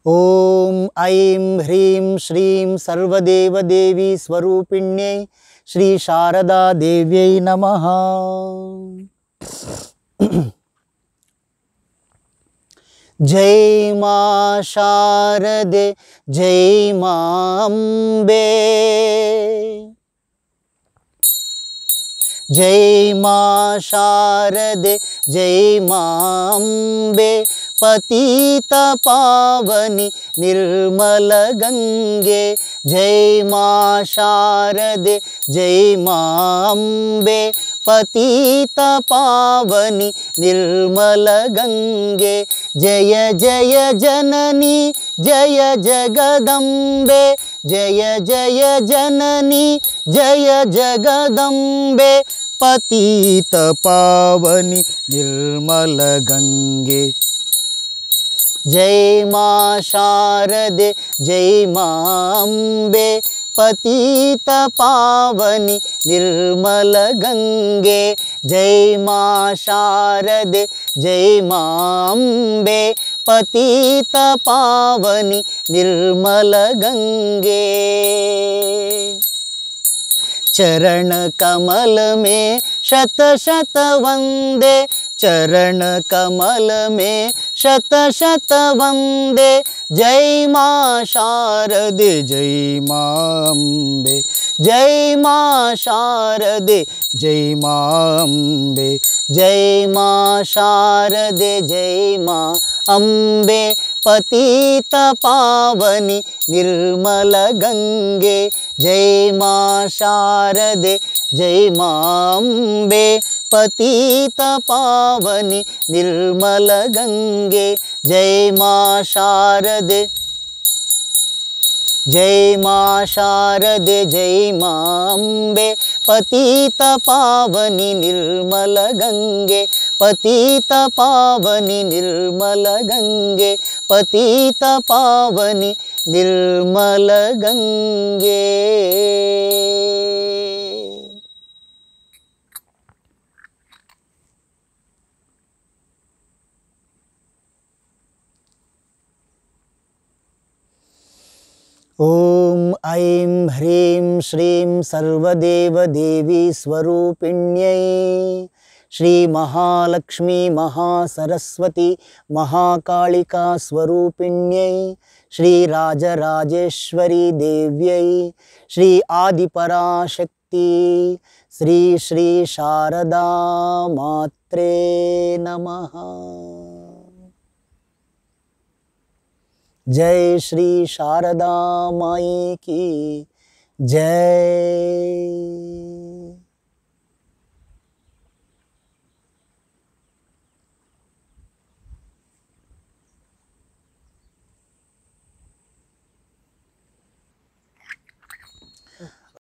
ಓಂ ಐಂ ಹ್ರೀಂ ಶ್ರೀಂ ಸರ್ವದೇವದೇವಿ ಸ್ವರೂಪಿಣ್ಯೈ ಶ್ರೀ ಶಾರದಾ ದೇವ್ಯೈ ನಮಃ. ಜೈ ಮಾ ಶಾರದೆ ಜೈ ಮಾ ಅಂಬೆ, ಜೈ ಮಾ ಶಾರದೆ ಜೈ ಮಾ ಅಂಬೆ, ಪತಿತ ಪಾವನಿ ನಿರ್ಮಲ ಗಂಗೆ. ಜೈ ಮಾ ಶಾರದೆ ಜೈ ಮಾ ಅಂಬೆ, ಪತಿತ ಪಾವನಿ ನಿರ್ಮಲ ಗಂಗೆ. ಜಯ ಜಯ ಜನನಿ ಜಯ ಜಗದಂಬೆ, ಜಯ ಜಯ ಜನನಿ ಜಯ ಜಗದಂಬೆ, ಪತಿತ ಪಾವನಿ ನಿರ್ಮಲ ಗಂಗೆ. ಜೈ ಮಾ ಶಾರದೆ ಜೈ ಮಾ ಅಂಬೆ, ಪತಿತ ಪಾವನಿ ನಿರ್ಮಲ ಗಂಗೆ. ಜೈ ಮಾ ಶಾರದೆ ಜೈ ಮಾ ಅಂಬೆ, ಪತಿತ ಪಾವನಿ ನಿರ್ಮಲ ಗಂಗೆ. ಚರಣ ಕಮಲ में शत शत वंदे, चरण कमल में शत शत वंदे. जय माँ शारदे जय माँ अम्बे, जय माँ शारदे जय माँ अम्बे, जय माँ शारदे जय माँ अम्बे, पतित पावनी निर्मल गंगे. जय माँ शारदे जय माँ अम्बे, पतित पावनी निर्मल गंगे. जय माँ शारदे जय माँ शारदे जय माँ अम्बे, पतित पावनी निर्मल गंगे. पतित पावनी निर्मल गंगे, पतित पावनी निर्मल गंगे. ಓಂ ಐಂ ಹ್ರೀಂ ಶ್ರೀಂ ಸರ್ವದೇವದೇವಿ ಸ್ವರೂಪಿಣ್ಯೈ ಶ್ರೀ ಮಹಾಲಕ್ಷ್ಮೀ ಮಹಾಸರಸ್ವತಿ ಮಹಾಕಾಳಿಕಾ ಸ್ವರೂಪಿಣ್ಯೈ ಶ್ರೀ ರಾಜರಾಜೇಶ್ವರಿ ದೇವ್ಯೈ ಶ್ರೀ ಆದಿಪರಾಶಕ್ತಿ ಶ್ರೀ ಶ್ರೀ ಶಾರದಾ ಮಾತ್ರೇ ನಮಃ. जय श्री शारदा माई की जय.